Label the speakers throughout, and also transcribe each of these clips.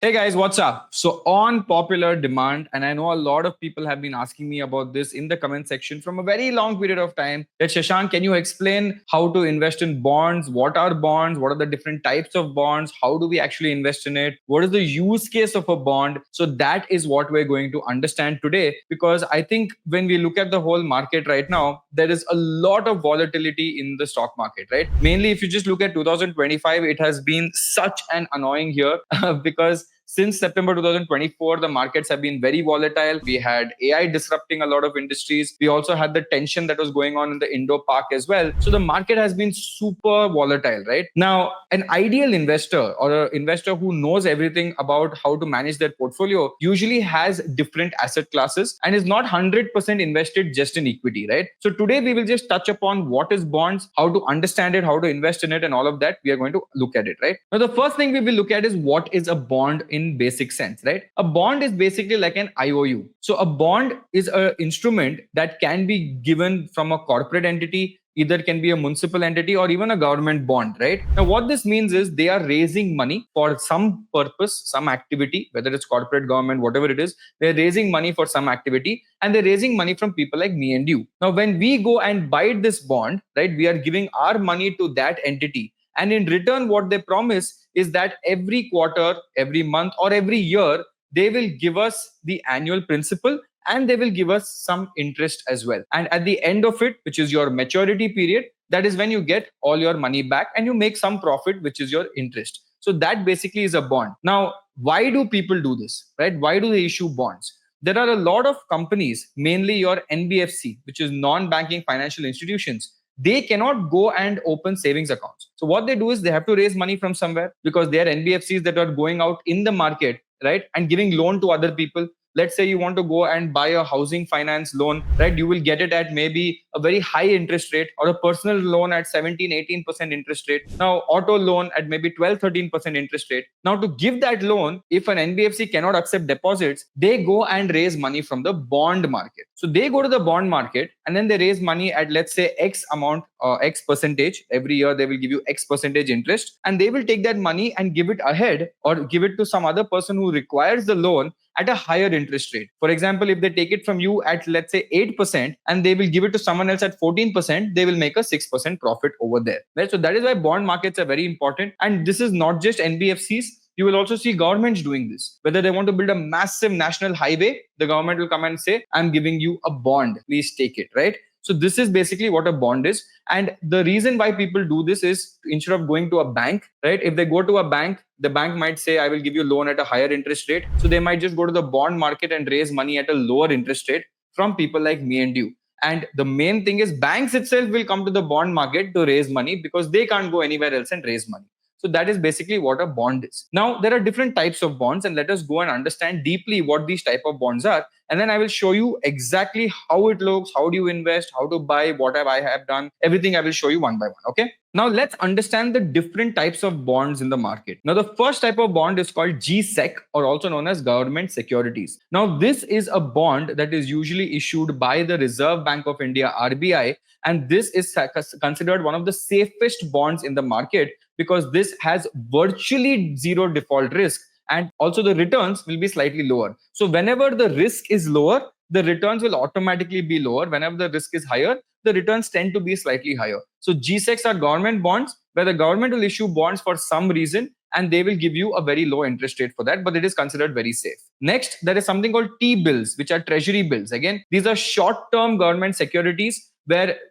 Speaker 1: Hey guys, what's up? So, on popular demand, and I know a lot of people have been asking me about this in the comment section from a very long period of time. That Shashank, can you explain how to invest in bonds? What are bonds? What are the different types of bonds? How do we actually invest in it? What is the use case of a bond? So, that is what we're going to understand today because I think when we look at the whole market right now, there is a lot of volatility in the stock market, right? Mainly, if you just look at 2025, it has been such an annoying year because since September 2024, the markets have been very volatile. We had AI disrupting a lot of industries. We also had the tension that was going on in the Indo-Pak as well. So the market has been super volatile, right? Now, an ideal investor or an investor who knows everything about how to manage their portfolio usually has different asset classes and is not 100% invested just in equity, right? So today we will just touch upon what is bonds, how to understand it, how to invest in it, and all of that. We are going to look at it, right? Now, the first thing we will look at is what is a bond in basic sense, right? A bond is basically like an IOU. So a bond is an instrument that can be given from a corporate entity, either can be a municipal entity or even a government bond, right? Now, what this means is they are raising money for some purpose, some activity, whether it's corporate, government, whatever it is, they're raising money for some activity and they're raising money from people like me and you. Now, when we go and buy this bond, right, we are giving our money to that entity. And in return, what they promise is that every quarter, every month, or every year, they will give us the annual principal and they will give us some interest as well. And at the end of it, which is your maturity period, that is when you get all your money back and you make some profit, which is your interest. So that basically is a bond. Now, why do people do this, right? Why do they issue bonds? There are a lot of companies, mainly your NBFC, which is non-banking financial institutions. They cannot go and open savings accounts. So what they do is they have to raise money from somewhere because they are NBFCs that are going out in the market, right, and giving loan to other people. Let's say you want to go and buy a housing finance loan, right? You will get it at maybe a very high interest rate or a personal loan at 17-18% interest rate. Now, auto loan at maybe 12-13% interest rate. Now, to give that loan, if an NBFC cannot accept deposits, they go and raise money from the bond market. So they go to the bond market and then they raise money at, let's say, X amount, X percentage. Every year they will give you X percentage interest and they will take that money and give it ahead or give it to some other person who requires the loan at a higher interest rate. For example, if they take it from you at, let's say, 8% and they will give it to someone else at 14%, they will make a 6% profit over there, right? So that is why bond markets are very important. And this is not just NBFCs. You will also see governments doing this. Whether they want to build a massive national highway, the government will come and say, I'm giving you a bond, please take it, right? So this is basically what a bond is. And the reason why people do this is instead of going to a bank, right? If they go to a bank, the bank might say, I will give you a loan at a higher interest rate. So they might just go to the bond market and raise money at a lower interest rate from people like me and you. And the main thing is banks itself will come to the bond market to raise money because they can't go anywhere else and raise money. So that is basically what a bond is. Now, there are different types of bonds, and let us go and understand deeply what these type of bonds are. And then I will show you exactly how it looks, how do you invest, how to buy, what I have done, everything I will show you one by one. Okay. Now let's understand the different types of bonds in the market. Now the first type of bond is called GSEC, or also known as government securities. Now this is a bond that is usually issued by the Reserve Bank of India, RBI, and this is considered one of the safest bonds in the market because this has virtually zero default risk and also the returns will be slightly lower. So whenever the risk is lower, the returns will automatically be lower. Whenever the risk is higher, the returns tend to be slightly higher. So GSECs are government bonds where the government will issue bonds for some reason and they will give you a very low interest rate for that, but it is considered very safe. Next, there is something called T-bills, which are treasury bills. Again, these are short-term government securities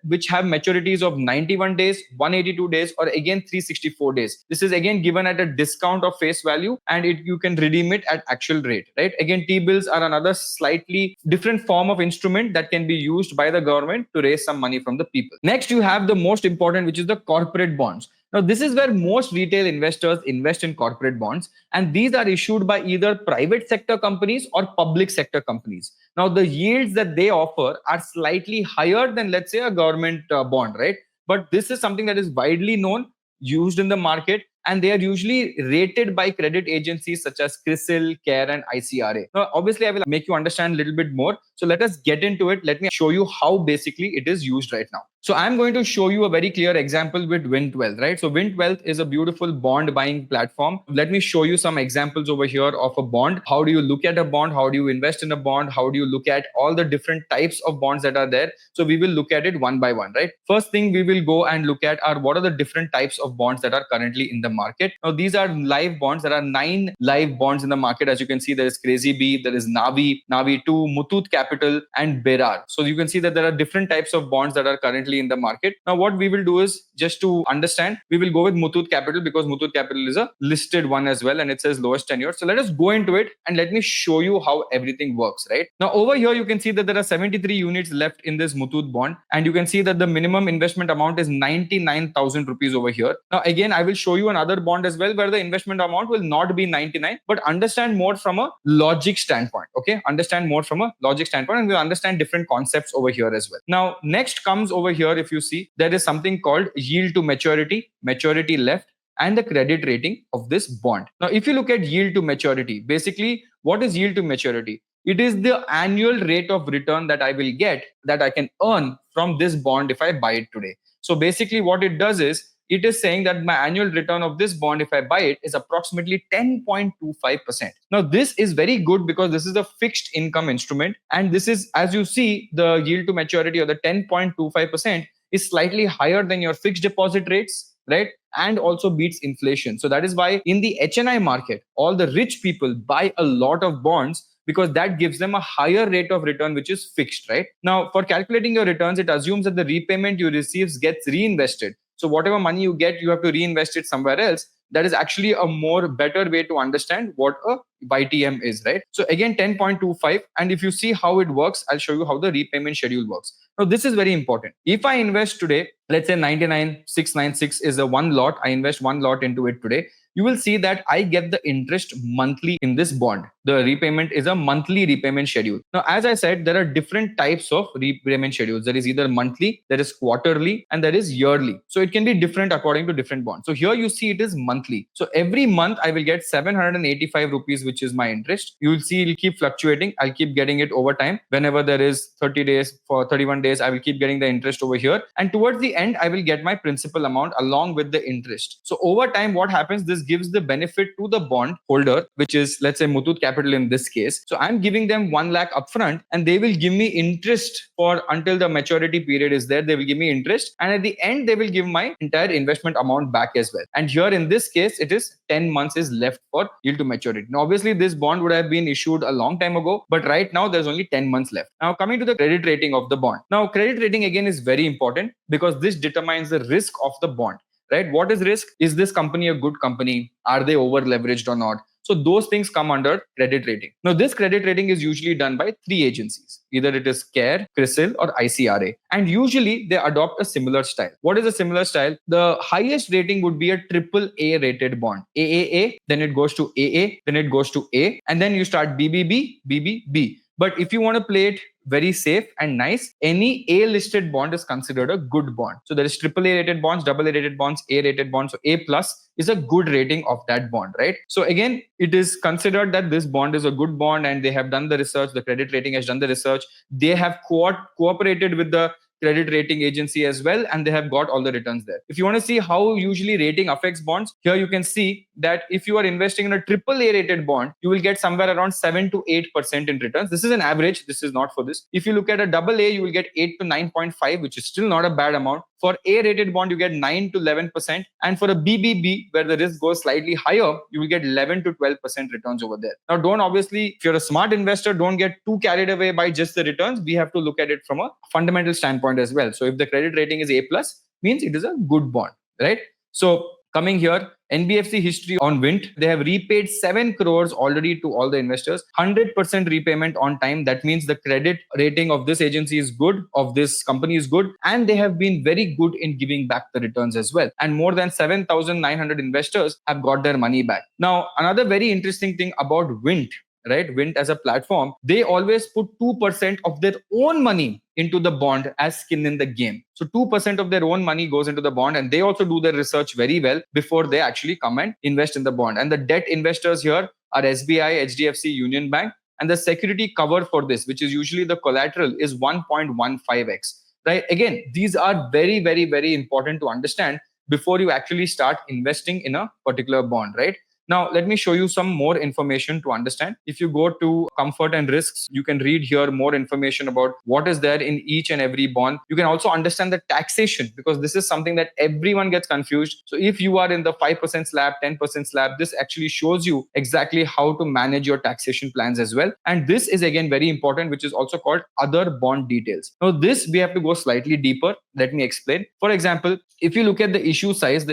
Speaker 1: which have maturities of 91 days, 182 days, or again 364 days. This is again given at a discount of face value and you can redeem it at actual rate, right? Again, T-bills are another slightly different form of instrument that can be used by the government to raise some money from the people. Next, you have the most important, which is the corporate bonds. Now, this is where most retail investors invest in corporate bonds, and these are issued by either private sector companies or public sector companies. Now, the yields that they offer are slightly higher than, let's say, a government bond, right? But this is something that is widely known, used in the market, and they are usually rated by credit agencies such as CRISIL, CARE, and ICRA. Now, obviously, I will make you understand a little bit more. So let us get into it. Let me show you how basically it is used right now. So I'm going to show you a very clear example with Wint12, right? So Wint12 is a beautiful bond buying platform. Let me show you some examples over here of a bond. How do you look at a bond? How do you invest in a bond? How do you look at all the different types of bonds that are there? So we will look at it one by one, right? First thing we will go and look at are what are the different types of bonds that are currently in the market. Now these are live bonds. There are 9 live bonds in the market. As you can see, there is Crazy Bee, there is Navi, Navi 2, Muthoot Capital, and Berar. So you can see that there are different types of bonds that are currently in the market. Now what we will do is, just to understand, we will go with Muthoot Capital because Muthoot Capital is a listed one as well, and it says lowest tenure. So let us go into it and let me show you how everything works, right? Now over here you can see that there are 73 units left in this Muthoot bond, and you can see that the minimum investment amount is 99,000 rupees over here. Now again, I will show you another bond as well where the investment amount will not be 99, but understand more from a logic standpoint. Okay, understand more from a logic standpoint, and we'll understand different concepts over here as well. Now next comes over here, if you see, there is something called yield to maturity, maturity left, and the credit rating of this bond. Now if you look at yield to maturity, basically what is yield to maturity? It is the annual rate of return that I will get, that I can earn from this bond if I buy it today. So basically what it does is, it is saying that my annual return of this bond if I buy it is approximately 10.25%. Now this is very good because this is a fixed income instrument, and this is, as you see, the yield to maturity or the 10.25% is slightly higher than your fixed deposit rates, right? And also beats inflation. So that is why in the HNI market, all the rich people buy a lot of bonds, because that gives them a higher rate of return, which is fixed, right? Now, for calculating your returns, it assumes that the repayment you receive gets reinvested. So whatever money you get, you have to reinvest it somewhere else. That is actually a more better way to understand what a YTM is, right? So again, 10.25. And if you see how it works, I'll show you how the repayment schedule works. Now, this is very important. If I invest today, let's say 99,696 is a one lot. I invest one lot into it today. You will see that I get the interest monthly in this bond. The repayment is a monthly repayment schedule. Now, as I said, there are different types of repayment schedules. There is either monthly, there is quarterly, and there is yearly. So it can be different according to different bonds. So here you see it is monthly. So every month I will get 785 rupees, which is my interest. You will see it will keep fluctuating. I'll keep getting it over time. Whenever there is 30 days, for 31 days, I will keep getting the interest over here. And towards the end, I will get my principal amount along with the interest. So over time, what happens? This gives the benefit to the bond holder, which is, let's say, Muthoot Capital in this case. So I'm giving them 1 lakh upfront, and they will give me interest for until the maturity period is there. They will give me interest, and at the end, they will give my entire investment amount back as well. And here in this case, it is 10 months is left for yield to maturity. Now, obviously, this bond would have been issued a long time ago, but right now there's only 10 months left. Now, coming to the credit rating of the bond. Now, credit rating again is very important because this determines the risk of the bond. Right? What is risk? Is this company a good company? Are they over leveraged or not? So those things come under credit rating. Now, this credit rating is usually done by 3 agencies. Either it is CARE, CRISIL, or ICRA. And usually they adopt a similar style. What is a similar style? The highest rating would be a triple A rated bond. AAA, then it goes to AA, then it goes to A, and then you start BBB, BBB. But if you want to play it very safe and nice, any A listed bond is considered a good bond. So there is AAA rated bonds, AA rated bonds, A rated bonds. So A plus is a good rating of that bond, right? So again, it is considered that this bond is a good bond, and they have done the research. The credit rating has done the research. They have cooperated with the credit rating agency as well, and they have got all the returns there. If you want to see how usually rating affects bonds, here you can see that if you are investing in a triple A rated bond, you will get somewhere around 7 to 8% in returns. This is an average. This is not for this. If you look at a double A, you will get 8 to 9.5, which is still not a bad amount. For A rated bond, you get 9 to 11%. And for a BBB, where the risk goes slightly higher, you will get 11 to 12% returns over there. Now, don't obviously, if you're a smart investor, don't get too carried away by just the returns. We have to look at it from a fundamental standpoint as well. So if the credit rating is A plus, means it is a good bond, right? So coming here, NBFC history on Wint, they have repaid 7 crores already to all the investors, 100% repayment on time. That means the credit rating of this agency is good, of this company is good, and they have been very good in giving back the returns as well. And more than 7,900 investors have got their money back. Now, another very interesting thing about Wint right, Vint as a platform, they always put 2% of their own money into the bond as skin in the game. So 2% of their own money goes into the bond, and they also do their research very well before they actually come and invest in the bond. And the debt investors here are SBI, HDFC, Union Bank, and the security cover for this, which is usually the collateral, is 1.15x. Right? Again, these are very, very, very important to understand before you actually start investing in a particular bond, right? Now, let me show you some more information to understand. If you go to comfort and risks, you can read here more information about what is there in each and every bond. You can also understand the taxation, because this is something that everyone gets confused. So if you are in the 5% slab, 10% slab, this actually shows you exactly how to manage your taxation plans as well. And this is again very important, which is also called other bond details. Now, this we have to go slightly deeper. Let me explain. For example, if you look at the issue size is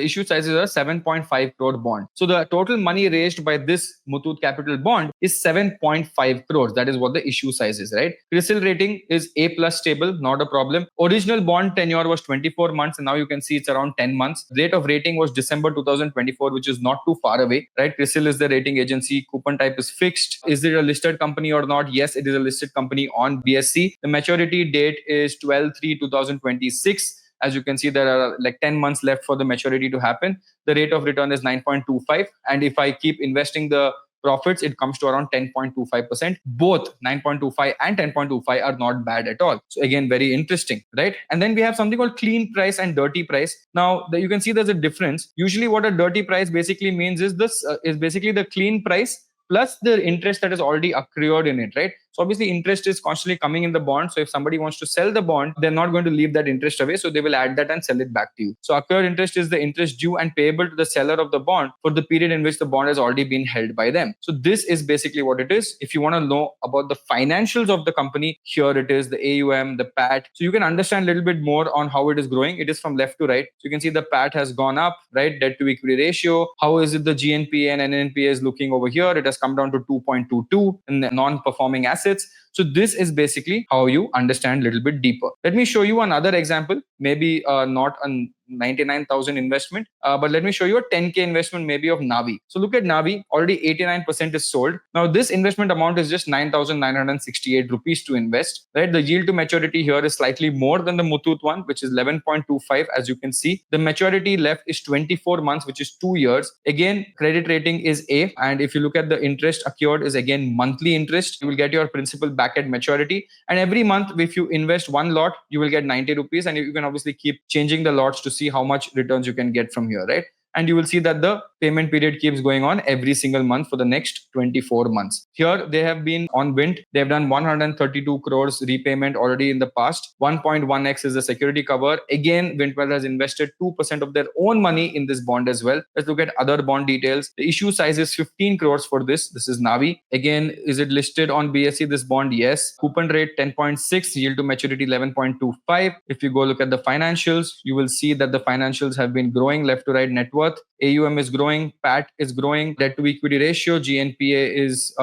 Speaker 1: a 7.5 crore bond. So the total money raised by this Muthoot Capital bond is 7.5 crores. That is what the issue size is, right? CRISIL rating is A plus stable, not a problem. Original bond tenure was 24 months, and now you can see it's around 10 months. Rate of rating was December 2024, which is not too far away, right? CRISIL is the rating agency. Coupon type is fixed. Is it a listed company or not? Yes, it is a listed company on BSE. The maturity date is 12/3/2026. As you can see, there are like 10 months left for the maturity to happen. The rate of return is 9.25. And if I keep investing the profits, it comes to around 10.25%. Both 9.25 and 10.25 are not bad at all. So again, very interesting, right? And then we have something called clean price and dirty price. Now, you can see there's a difference. Usually what a dirty price basically means is this is basically the clean price plus the interest that is already accrued in it, right? So obviously interest is constantly coming in the bond. So if somebody wants to sell the bond, they're not going to leave that interest away. So they will add that and sell it back to you. So accrued interest is the interest due and payable to the seller of the bond for the period in which the bond has already been held by them. So this is basically what it is. If you want to know about the financials of the company, here it is, the AUM, the PAT. So you can understand a little bit more on how it is growing. It is from left to right. So you can see the PAT has gone up, right? Debt to equity ratio. How is it the GNPA and NNPA is looking over here? It has come down to 2.22 in the non-performing assets. So this is basically how you understand a little bit deeper. Let me show you another example, maybe not a 99,000 investment, but let me show you a 10K investment maybe of Navi. So look at Navi, already 89% is sold. Now this investment amount is just 9,968 rupees to invest, right? The yield to maturity here is slightly more than the Muthoot one, which is 11.25, as you can see. The maturity left is 24 months, which is 2 years. Again, credit rating is A. And if you look at the interest accrued is again monthly interest. You will get your principal back at maturity. And every month, if you invest one lot, you will get 90 rupees. And you can obviously keep changing the lots to see how much returns you can get from here, right? And you will see that the payment period keeps going on every single month for the next 24 months. Here they have been on Vint. They have done 132 crores repayment already in the past. 1.1x is the security cover. Again, Vintwell has invested 2% of their own money in this bond as well. Let's look at other bond details. The issue size is 15 crores for this. This is Navi. Again, is it listed on BSE, this bond? Yes. Coupon rate 10.6, yield to maturity 11.25. If you go look at the financials, you will see that the financials have been growing left to right. Net worth, AUM is growing, PAT is growing, debt to equity ratio, GNPA is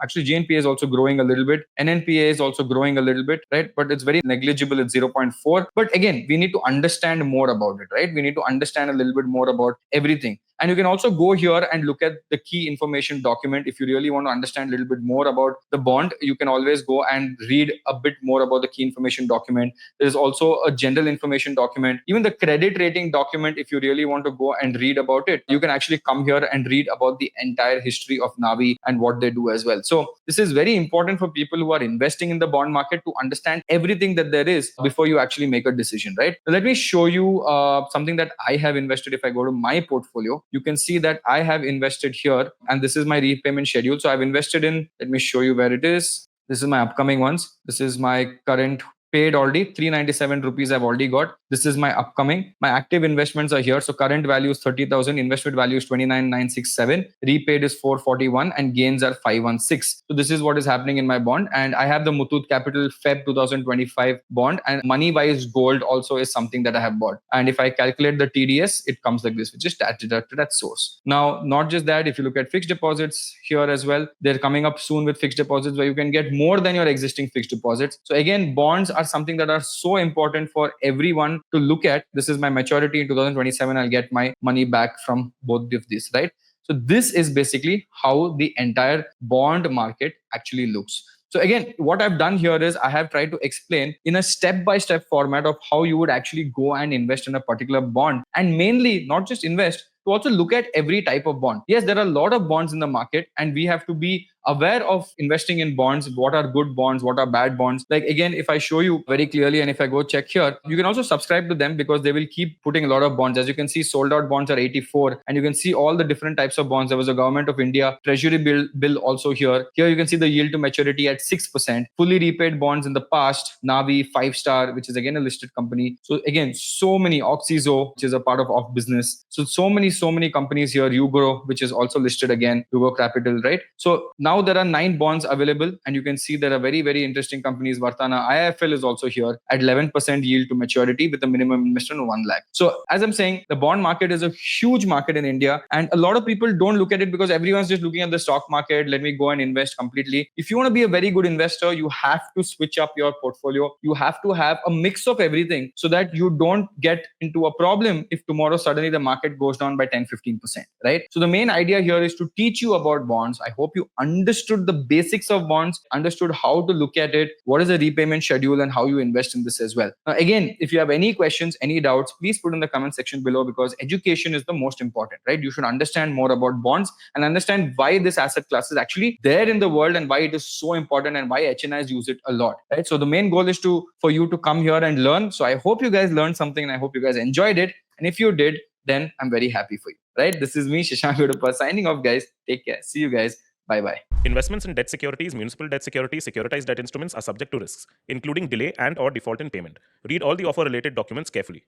Speaker 1: actually GNPA is also growing a little bit, NNPA is also growing a little bit, right? But it's very negligible, it's 0.4. But again, we need to understand more about it, right? We need to understand a little bit more about everything. And you can also go here and look at the key information document. If you really want to understand a little bit more about the bond, you can always go and read a bit more about the key information document. There is also a general information document, even the credit rating document. If you really want to go and read about it, you can actually come here and read about the entire history of Navi and what they do as well. So this is very important for people who are investing in the bond market to understand everything that there is before you actually make a decision, right? So let me show you something that I have invested. If I go to my portfolio, you can see that I have invested here, and this is my repayment schedule. So I've invested in, let me show you where it is. This is my upcoming ones. This is my current paid already, 397 rupees I've already got. This is my upcoming. My active investments are here. So current value is 30,000, investment value is 29,967, repaid is 441, and gains are 516. So this is what is happening in my bond. And I have the Muthoot Capital Feb 2025 bond, and money wise gold also is something that I have bought. And if I calculate the TDS, it comes like this, which is deducted at source. Now, not just that, if you look at fixed deposits here as well, they're coming up soon with fixed deposits where you can get more than your existing fixed deposits. So again, bonds are something that are so important for everyone to look at. This is my maturity in 2027. I'll get my money back from both of these, right? So this is basically how the entire bond market actually looks. So again, what I've done here is I have tried to explain in a step-by-step format of how you would actually go and invest in a particular bond, and mainly not just invest, to also look at every type of bond. Yes, there are a lot of bonds in the market, and we have to be aware of investing in bonds. What are good bonds? What are bad bonds? Like again, if I show you very clearly, and if I go check here, you can also subscribe to them because they will keep putting a lot of bonds. As you can see, sold out bonds are 84, and you can see all the different types of bonds. There was a Government of India Treasury bill also here. Here you can see the yield to maturity at 6%. Fully repaid bonds in the past, Navi, 5 Star, which is again a listed company. So again, so many, Oxyzo, which is a part of off business. So many companies here. Ugro, which is also listed again, Ugro Capital, right? So now there are 9 bonds available, and you can see there are very, very interesting companies. Vartana IIFL is also here at 11% yield to maturity with a minimum investment of 1 lakh. So as I'm saying, the bond market is a huge market in India, and a lot of people don't look at it because everyone's just looking at the stock market. Let me go and invest completely. If you want to be a very good investor, you have to switch up your portfolio. You have to have a mix of everything so that you don't get into a problem if tomorrow suddenly the market goes down by 10-15%, right? So the main idea here is to teach you about bonds. I hope you understood the basics of bonds, understood how to look at it, what is a repayment schedule, and how you invest in this as well. Now, again, if you have any questions, any doubts, please put in the comment section below, because education is the most important, right? You should understand more about bonds and understand why this asset class is actually there in the world and why it is so important and why HNIs use it a lot, right? So the main goal is for you to come here and learn. So I hope you guys learned something, and I hope you guys enjoyed it. And if you did, then I'm very happy for you, right? This is me, Shashank Udupa, signing off, guys. Take care. See you guys. Bye bye.
Speaker 2: Investments in debt securities, municipal debt securities, securitized debt instruments are subject to risks, including delay and/or default in payment. Read all the offer-related documents carefully.